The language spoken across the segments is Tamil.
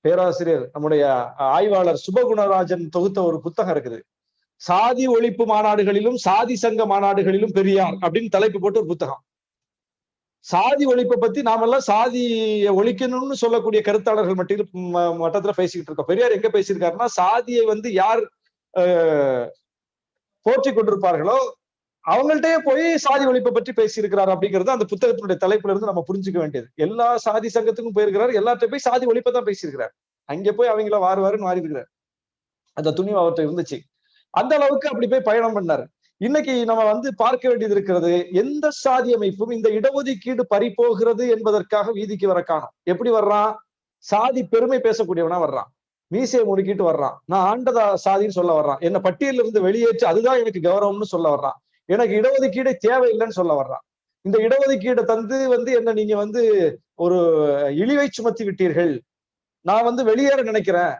பேராசிரியர் நம்முடைய ஆய்வாளர் சுபகுணராஜன் தொகுத்த ஒரு புத்தகம் இருக்குது. சாதி ஒழிப்பு மாநாடுகளிலும் சாதி சங்க மாநாடுகளிலும் பெரியார் அப்படின்னு தலைப்பு போட்டு ஒரு புத்தகம். சாதி ஒழிப்பை பத்தி நாமெல்லாம் சாதியை ஒழிக்கணும்னு சொல்லக்கூடிய கருத்தாளர்கள் மட்டத்துல பேசிக்கிட்டு இருக்கோம். பெரியார் எங்க பேசியிருக்காருன்னா, சாதியை யார் போற்றி கொண்டிருப்பார்களோ அவங்கள்ட்டயே போய் சாதி ஒழிப்பை பற்றி பேசியிருக்கிறார் அப்படிங்கிறது அந்த புத்தகத்தினுடைய தலைப்புல இருந்து நம்ம புரிஞ்சுக்க வேண்டியது. எல்லா சாதி சங்கத்துக்கும் போயிருக்கிறார், எல்லார்ட்ட போய் சாதி ஒழிப்பை தான் பேசியிருக்கிறார். அங்க போய் அவங்கள வாருன்னு மாறி இருக்கிறார். அந்த துணிவு அவர்கிட்ட இருந்துச்சு. அந்த அளவுக்கு அப்படி போய் பயணம் பண்ணாரு. இன்னைக்கு நம்ம பார்க்க வேண்டியது இருக்கிறது, எந்த சாதி அமைப்பும் இந்த இடஒதுக்கீடு பறிபோகிறது என்பதற்காக வீதிக்கு வர காணும். எப்படி வர்றான்? சாதி பெருமை பேசக்கூடியவனா வர்றான், மீசையை முறுக்கிட்டு வர்றான், நான் ஆண்டதா சாதின்னு சொல்ல வர்றான், என்ன பட்டியலில் இருந்து வெளியேற்று அதுதான் எனக்கு கௌரவம்னு சொல்ல வர்றான், எனக்கு இடஒதுக்கீடு தேவையில்லைன்னு சொல்ல வர்றான். இந்த இடஒதுக்கீடை தந்து என்ன நீங்க ஒரு இழிவை சுமத்தி விட்டீர்கள், நான் வெளியேற நினைக்கிறேன்,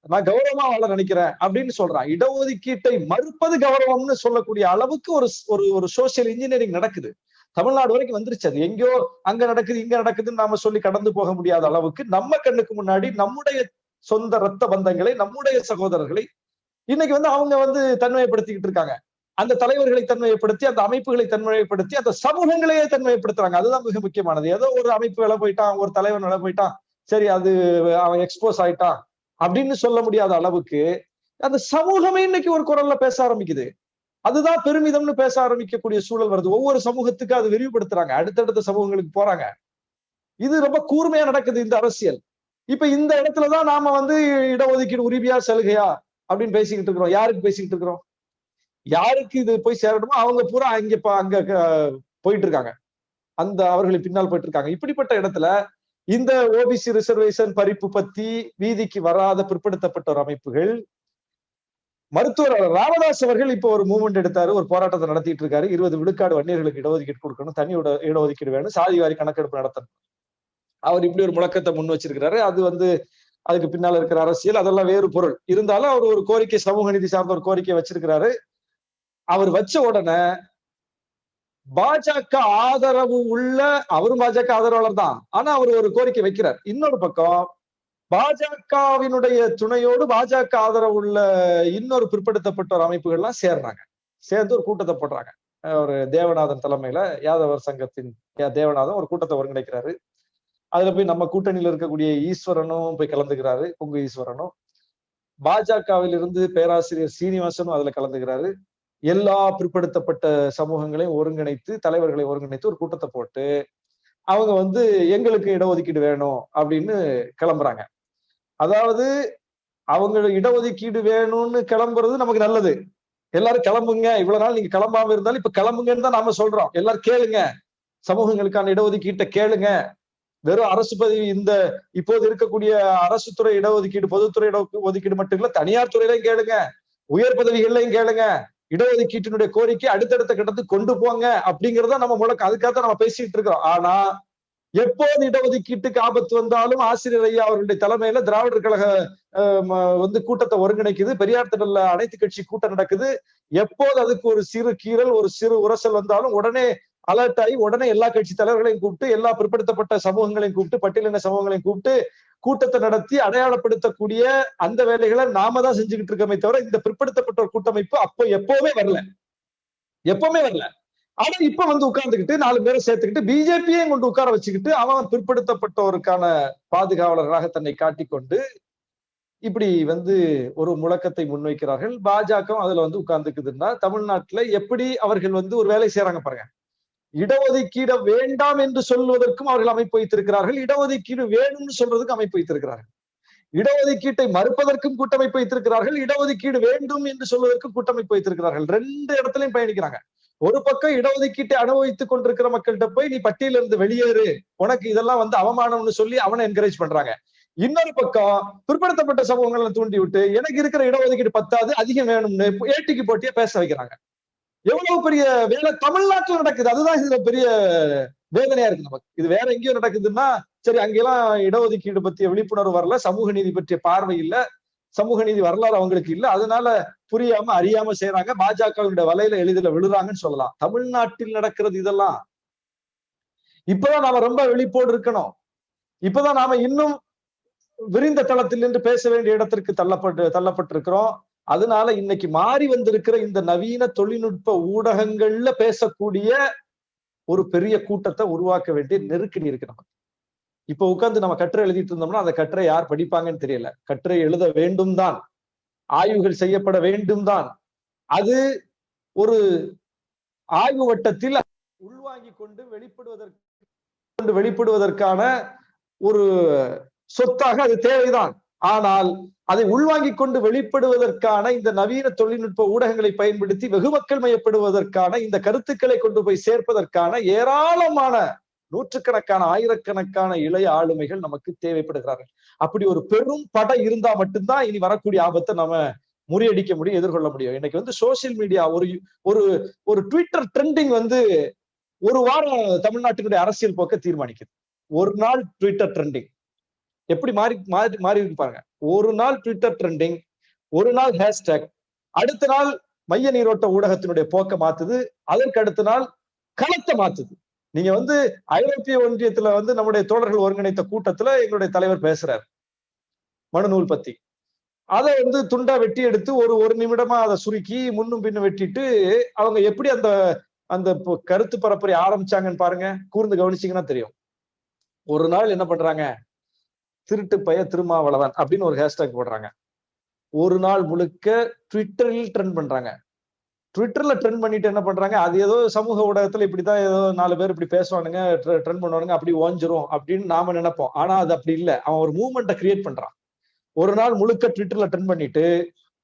நான் கௌரவமா வாழ நினைக்கிறேன் அப்படின்னு சொல்றான். இடஒதுக்கீட்டை மறுப்பது கௌரவம்னு சொல்லக்கூடிய அளவுக்கு ஒரு சோசியல் இன்ஜினியரிங் நடக்குது. தமிழ்நாடு வரைக்கும் வந்துருச்சு. அது எங்கேயோ அங்க நடக்குது இங்க நடக்குதுன்னு நாம சொல்லி கடந்து போக முடியாத அளவுக்கு நம்ம கண்ணுக்கு முன்னாடி நம்முடைய சொந்த ரத்த பந்தங்களை, நம்முடைய சகோதரர்களை இன்னைக்கு அவங்க தன்மைப்படுத்திக்கிட்டு இருக்காங்க. அந்த தலைவர்களை தன்மைப்படுத்தி, அந்த அமைப்புகளை தன்மைப்படுத்தி, அந்த சமூகங்களையே தன்மைப்படுத்துறாங்க. அதுதான் மிக முக்கியமானது. ஏதோ ஒரு அமைப்பு வேலை போயிட்டான், ஒரு தலைவன் வேலை போயிட்டான், சரி அது அவன் எக்ஸ்போஸ் ஆயிட்டான் அப்படின்னு சொல்ல முடியாத அளவுக்கு அந்த சமூகமே இன்னைக்கு ஒரு குரல்ல பேச ஆரம்பிக்குது. அதுதான் பெருமிதம்னு பேச ஆரம்பிக்கக்கூடிய சூழல் வருது. ஒவ்வொரு சமூகத்துக்கு அது விரிவுபடுத்துறாங்க, அடுத்தடுத்த சமூகங்களுக்கு போறாங்க. இது ரொம்ப கூர்மையா நடக்குது இந்த அரசியல். இப்ப இந்த இடத்துலதான் நாம இடஒதுக்கீடு உரிமையா சலுகையா அப்படின்னு பேசிக்கிட்டு இருக்கிறோம். யாருக்கு பேசிக்கிட்டு இருக்கிறோம்? யாருக்கு இது போய் சேரணுமோ அவங்க பூரா அங்க போயிட்டு இருக்காங்க, அவர்களுக்கு பின்னால் போயிட்டு இருக்காங்க. இப்படிப்பட்ட இடத்துல இந்த ஓபிசி ரிசர்வேஷன் பறிப்பு பத்தி வீதிக்கு வராத பிற்படுத்தப்பட்ட அமைப்புகள், மருத்துவர் ராமதாஸ் அவர்கள் இப்ப ஒரு மூவ்மெண்ட் எடுத்தாரு, ஒரு போராட்டத்தை நடத்திட்டு இருக்காரு. 20 விழுக்காடு வன்னியர்களுக்கு இடஒதுக்கீடு கொடுக்கணும், தனி இடஒதுக்கீடு வேணும், சாதி வாரி கணக்கெடுப்பு நடத்தணும். அவர் இப்படி ஒரு முழக்கத்தை முன் வச்சிருக்கிறாரு. அது அதுக்கு பின்னால இருக்கிற அரசியல் அதெல்லாம் வேறு பொருள். இருந்தாலும் அவர் ஒரு கோரிக்கை, சமூக நீதி சார்ந்த ஒரு கோரிக்கை வச்சிருக்கிறாரு. அவர் வச்ச உடனே பாஜக ஆதரவு உள்ள, அவரும் பாஜக ஆதரவாளர் தான், ஆனா அவர் ஒரு கோரிக்கை வைக்கிறார். இன்னொரு பக்கம் பாஜகவினுடைய துணையோடு பாஜக ஆதரவு உள்ள இன்னொரு பிற்படுத்தப்பட்ட ஒரு அமைப்புகள்லாம் சேர்ந்து ஒரு கூட்டத்தை போடுறாங்க. ஒரு தேவநாதன் தலைமையில யாதவர் சங்கத்தின் தேவநாதன் ஒரு கூட்டத்தை ஒருங்கிணைக்கிறாரு. அதுல போய் நம்ம கூட்டணியில இருக்கக்கூடிய ஈஸ்வரனும் போய் கலந்துக்கிறாரு, பொங்கு ஈஸ்வரனும். பாஜகவில் இருந்து பேராசிரியர் சீனிவாசனும் அதுல கலந்துக்கிறாரு. எல்லா பிற்படுத்தப்பட்ட சமூகங்களையும் ஒருங்கிணைத்து, தலைவர்களை ஒருங்கிணைத்து ஒரு கூட்டத்தை போட்டு அவங்க எங்களுக்கு இடஒதுக்கீடு வேணும் அப்படின்னு கிளம்புறாங்க. அதாவது அவங்க இடஒதுக்கீடு வேணும்னு கிளம்புறது நமக்கு நல்லது. எல்லாரும் கிளம்புங்க, இவ்வளவு நாள் நீங்க கிளம்பாம இருந்தாலும் இப்ப கிளம்புங்கன்னு தான் நாம சொல்றோம். எல்லாரும் கேளுங்க, சமூகங்களுக்கான இடஒதுக்கீட்டை கேளுங்க. வெறும் அரசு பதவி, இந்த இப்போது இருக்கக்கூடிய அரசு துறை இடஒதுக்கீடு, பொதுத்துறை இடஒதுக்கீடு மட்டும் இல்ல, தனியார் துறையிலையும் கேளுங்க, உயர் பதவிகள்லையும் கேளுங்க. இடஒதுக்கீட்டினுடைய கோரிக்கை அடுத்தடுத்த கட்டத்துக்கு கொண்டு போங்க அப்படிங்கறத நம்ம முழக்கம். அதுக்காக நம்ம பேசிட்டு இருக்கிறோம். ஆனா எப்போது இடஒதுக்கீட்டுக்கு ஆபத்து வந்தாலும் ஆசிரியர் ஐயா அவர்களுடைய தலைமையில திராவிடர் கழக கூட்டத்தை ஒருங்கிணைக்குது, பெரியார் திடல்ல அனைத்து கட்சி கூட்டம் நடக்குது. எப்போது அதுக்கு ஒரு சிறு கீறல், ஒரு சிறு உரசல் வந்தாலும் உடனே அலர்ட் ஆகி உடனே எல்லா கட்சி தலைவர்களையும் கூப்பிட்டு, எல்லா பிற்படுத்தப்பட்ட சமூகங்களையும் கூப்பிட்டு, பட்டியலின சமூகங்களையும் கூப்பிட்டு கூட்டத்தை நடத்தி அடையாளப்படுத்தக்கூடிய அந்த வேலைகளை நாம தான் செஞ்சுக்கிட்டு இருக்கோமே தவிர இந்த பிற்படுத்தப்பட்ட ஒரு கூட்டமைப்பு அப்போ எப்பவுமே வரல. ஆனா இப்ப உட்கார்ந்துக்கிட்டு 4 பேரை சேர்த்துக்கிட்டு பிஜேபியையும் கொண்டு உட்கார வச்சுக்கிட்டு அவன் பிற்படுத்தப்பட்டோருக்கான பாதுகாவலராக தன்னை காட்டிக்கொண்டு இப்படி ஒரு முழக்கத்தை முன்வைக்கிறார்கள். பாஜக அதுல உட்கார்ந்துக்குதுன்னா தமிழ்நாட்டுல எப்படி அவர்கள் ஒரு வேலை செய்யறாங்க பாருங்க. இடஒதுக்கீடு வேண்டாம் என்று சொல்வதற்கும் அவர்கள் அமைப்பு வைத்திருக்கிறார்கள், இடஒதுக்கீடு வேணும்னு சொல்றதுக்கு அமைப்பு வைத்திருக்கிறார்கள். இடஒதுக்கீட்டை மறுப்பதற்கும் கூட்டமைப்பு வைத்திருக்கிறார்கள், இடஒதுக்கீடு வேண்டும் என்று சொல்வதற்கும் கூட்டமைப்பு வைத்திருக்கிறார்கள். 2 இடத்துலயும் பயணிக்கிறாங்க. ஒரு பக்கம் இடஒதுக்கீட்டை அனுபவித்துக் கொண்டிருக்கிற மக்கள்கிட்ட போய் நீ பட்டியல இருந்து வெளியேறு, உனக்கு இதெல்லாம் அவமானம்னு சொல்லி அவனை என்கரேஜ் பண்றாங்க. இன்னொரு பக்கம் பிற்படுத்தப்பட்ட சமூகங்களை தூண்டி விட்டு எனக்கு இருக்கிற இடஒதுக்கீடு பத்தாது, அதிகம் வேணும்னு ஏட்டிக்கு போட்டியா பேச வைக்கிறாங்க. எவ்வளவு பெரிய வேலை தமிழ்நாட்டில் நடக்குது. அதுதான் இதுல பெரிய வேதனையா இருக்கு நமக்கு. இது வேற எங்கேயோ நடக்குதுன்னா சரி, அங்கெல்லாம் இடஒதுக்கீடு பற்றிய விழிப்புணர்வு வரல, சமூக நீதி பற்றிய பார்வை இல்ல, சமூக நீதி வரலாறு அவங்களுக்கு இல்ல, அதனால புரியாம அறியாம செய்யறாங்க, பாஜகவுடைய வலையில எளிதில் விழுறாங்கன்னு சொல்லலாம். தமிழ்நாட்டில் நடக்கிறது இதெல்லாம். இப்பதான் நாம ரொம்ப விழிப்போடு இருக்கணும். இப்பதான் நாம இன்னும் விரிந்த தளத்தில் நின்று பேச வேண்டிய இடத்திற்கு தள்ளப்பட்டிருக்கிறோம். அதனால இன்னைக்கு மாறி வந்திருக்கிற இந்த நவீன தொழில்நுட்ப ஊடகங்கள்ல பேசக்கூடிய ஒரு பெரிய கூட்டத்தை உருவாக்க வேண்டிய நெருக்கடி இருக்கு நமக்கு. இப்ப உட்கார்ந்து நம்ம கட்டுரை எழுதிட்டு இருந்தோம்னா அந்த கட்டுரை யார் படிப்பாங்கன்னு தெரியல. கட்டுரை எழுத வேண்டும் தான், ஆய்வுகள் செய்யப்பட வேண்டும் தான். அது ஒரு ஆய்வு வட்டத்தில் உள்வாங்கிக் கொண்டு வெளிப்படுவதற்கான ஒரு சொத்தாக அது தேவைதான். ஆனால் அதை உள்வாங்கிக் கொண்டு வெளிப்படுவதற்கான இந்த நவீன தொழில்நுட்ப ஊடகங்களை பயன்படுத்தி வெகுமக்கள் மயப்படுவதற்கான இந்த கருத்துக்களை கொண்டு போய் சேர்ப்பதற்கான ஏராளமான நூற்றுக்கணக்கான ஆயிரக்கணக்கான இளைய ஆளுமைகள் நமக்கு தேவைப்படுகிறார்கள். அப்படி ஒரு பெரும் படை இருந்தா மட்டும்தான் இனி வரக்கூடிய ஆபத்தை நம்ம முறியடிக்க முடியும், எதிர்கொள்ள முடியும். இன்னைக்கு வந்து சோசியல் மீடியா ஒரு ட்விட்டர் ட்ரெண்டிங் வந்து ஒரு வாரம் தமிழ்நாட்டினுடைய அரசியல் போக்க தீர்மானிக்குது. ஒரு நாள் ட்விட்டர் ட்ரெண்டிங் எப்படி மாறி பாருங்க. ஒரு நாள் ட்விட்டர் ட்ரெண்டிங், ஒரு நாள் ஹேஷ்டேக், அடுத்த நாள் மைய நீரோட்ட ஊடகத்தினுடைய போக்க மாத்துது, அதற்கு அடுத்த நாள் களத்தை மாத்துது. நீங்க வந்து ஐரோப்பிய ஒன்றியத்துல வந்து நம்முடைய தோழர்கள் ஒருங்கிணைத்த கூட்டத்துல எங்களுடைய தலைவர் பேசுறாரு மனுநூல் பத்தி. அதை வந்து துண்டா வெட்டி எடுத்து ஒரு நிமிடமா அதை சுருக்கி முன்னும் பின்னும் வெட்டிட்டு அவங்க எப்படி அந்த அந்த கருத்து பரப்புரை ஆரம்பிச்சாங்கன்னு பாருங்க, கூர்ந்து கவனிச்சீங்கன்னா தெரியும். ஒரு நாள் என்ன பண்றாங்க, திருட்டு பைய திருமாவளவன் அப்படின்னு ஒரு ஹேஷ்டாக் போடுறாங்க. ஒரு நாள் முழுக்க ட்விட்டரில் ட்ரெண்ட் பண்றாங்க. ட்விட்டர்ல ட்ரெண்ட் பண்ணிட்டு என்ன பண்றாங்க, அது ஏதோ சமூக ஊடகத்துல இப்படிதான் ஏதோ 4 பேர் இப்படி பேசுவானுங்க, ட்ரெண்ட் பண்ணுவானுங்க, அப்படி ஓஞ்சிரும் அப்படின்னு நாம நினைப்போம். ஆனா அது அப்படி இல்லை. அவன் ஒரு மூவ்மெண்ட்டை கிரியேட் பண்றான். ஒரு நாள் முழுக்க ட்விட்டர்ல ட்ரெண்ட் பண்ணிட்டு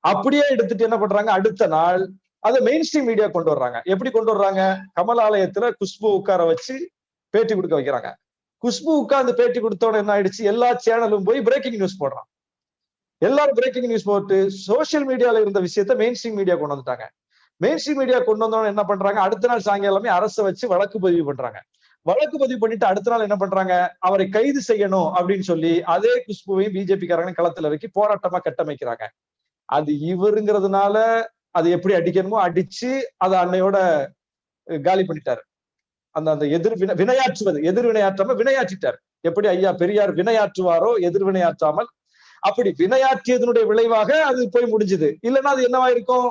அப்படியே எடுத்துட்டு என்ன பண்றாங்க, அடுத்த நாள் அதை மெயின் ஸ்ட்ரீம் மீடியா கொண்டு வர்றாங்க. எப்படி கொண்டு வர்றாங்க, கமலாலயத்துல குஷ்பு உட்கார வச்சு பேட்டி கொடுக்க வைக்கிறாங்க. குஷ்பு உட்கார்ந்து பேட்டி கொடுத்தோட என்ன ஆயிடுச்சு, எல்லா சேனலும் போய் பிரேக்கிங் நியூஸ் போடுறான். எல்லாரும் பிரேக்கிங் நியூஸ் போட்டு சோசியல் மீடியால இருந்த விஷயத்த மெயின் ஸ்ட்ரீம் மீடியா கொண்டு வந்துட்டாங்க. மெயின் ஸ்ட்ரீம் மீடியா கொண்டு வந்தவங்க என்ன பண்றாங்க, அடுத்த நாள் சாயங்காலமே அரசை வச்சு வழக்கு பதிவு பண்றாங்க. வழக்கு பதிவு பண்ணிட்டு அடுத்த நாள் என்ன பண்றாங்க, அவரை கைது செய்யணும் அப்படின்னு சொல்லி அதே குஷ்புவையும் பிஜேபி காரங்களையும் களத்துல இறக்கி போராட்டமா கட்டமைக்கிறாங்க. அது இவருங்கிறதுனால அது எப்படி அடிக்கணுமோ அடிச்சு அதை அன்னையோட காலி பண்ணிட்டாரு. அந்த எதிர்வினையாற்றாம வினையாற்றிட்டார். எப்படி ஐயா பெரியார் வினையாற்றுவாரோ எதிர்வினையாற்றாமல், அப்படி வினையாற்றியதனுடைய விளைவாக அது போய் முடிஞ்சது. இல்லைன்னா அது என்னவாயிருக்கும்,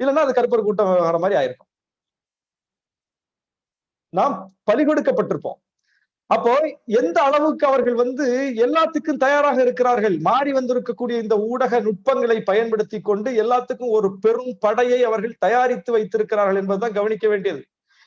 இல்லைன்னா அது கருப்பர் கூட்டம் வர மாதிரி ஆயிருக்கும். நாம் பலி கொடுக்கப்பட்டிருப்போம். அப்போ எந்த அளவுக்கு அவர்கள் வந்து எல்லாத்துக்கும் தயாராக இருக்கிறார்கள், மாறி வந்திருக்கக்கூடிய இந்த ஊடக நுட்பங்களை பயன்படுத்தி கொண்டு எல்லாத்துக்கும் ஒரு பெரும் படையை அவர்கள் தயாரித்து வைத்திருக்கிறார்கள் என்பதுதான் கவனிக்க வேண்டியது.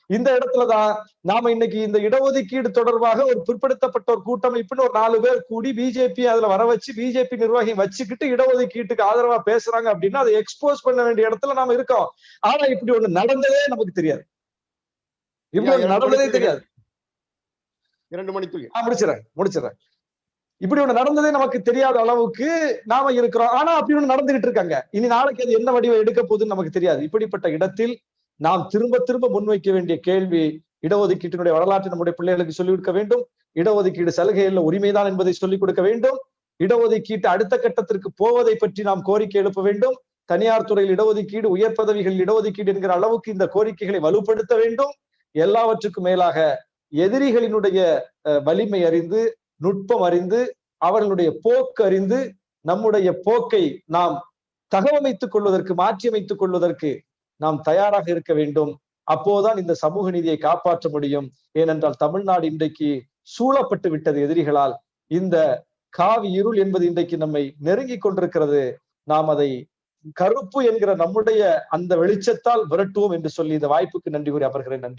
இந்த இடத்துலதான் நாம இன்னைக்கு இந்த இடஒதுக்கீடு தொடர்பாக ஒரு பிற்படுத்தப்பட்ட ஒரு கூட்டமைப்புன்னு ஒரு 4 பேர் கூடி பிஜேபி அதுல வர வச்சு பிஜேபி நிர்வாகி வச்சுக்கிட்டு இடஒதுக்கீட்டுக்கு ஆதரவா பேசுறாங்க அப்படின்னா அதை எக்ஸ்போஸ் பண்ண வேண்டிய இடத்துல நாம இருக்கோம். ஆனா இப்படி ஒண்ணு நடந்ததே நமக்கு தெரியாது. இப்படி நடந்ததே தெரியாது. 2 மணித்துளி முடிச்சிடறேன். இப்படி ஒண்ணு நடந்ததே நமக்கு தெரியாத அளவுக்கு நாம இருக்கிறோம். ஆனா அப்படி ஒண்ணு நடந்துகிட்டு இருக்காங்க. இனி நாளைக்கு அது என்ன வடிவம் எடுக்க போகுதுன்னு நமக்கு தெரியாது. இப்படிப்பட்ட இடத்தில் நாம் திரும்ப முன்வைக்க வேண்டிய கேள்வி, இடஒதுக்கீட்டினுடைய வரலாற்றை நம்முடைய பிள்ளைகளுக்கு சொல்லிக் கொடுக்க வேண்டும். இடஒதுக்கீடு சலுகையில் உரிமைதான் என்பதை சொல்லிக் கொடுக்க வேண்டும். இடஒதுக்கீட்டு அடுத்த கட்டத்திற்கு போவதை பற்றி நாம் கோரிக்கை எழுப்ப வேண்டும். தனியார் துறையில் இடஒதுக்கீடு, உயர் பதவிகளில் இடஒதுக்கீடு என்கிற அளவுக்கு இந்த கோரிக்கைகளை வலுப்படுத்த வேண்டும். எல்லாவற்றுக்கும் மேலாக எதிரிகளினுடைய வலிமை அறிந்து, நுட்பம் அறிந்து, அவர்களுடைய போக்கு அறிந்து, நம்முடைய போக்கை நாம் தகவமைத்துக் கொள்வதற்கு, மாற்றி அமைத்துக் கொள்வதற்கு நாம் தயாராக இருக்க வேண்டும். அப்போதான் இந்த சமூக நீதியை காப்பாற்ற முடியும். ஏனென்றால் தமிழ்நாடு இன்றைக்கு சூழப்பட்டு விட்டது எதிரிகளால். இந்த காவி இருள் என்பது இன்றைக்கு நம்மை நெருங்கி கொண்டிருக்கிறது. நாம் அதை கருப்பு என்கிற நம்முடைய அந்த வெளிச்சத்தால் விரட்டுவோம் என்று சொல்லி இந்த வாய்ப்புக்கு நன்றி கூறி அமர்கிறேன். நன்றி.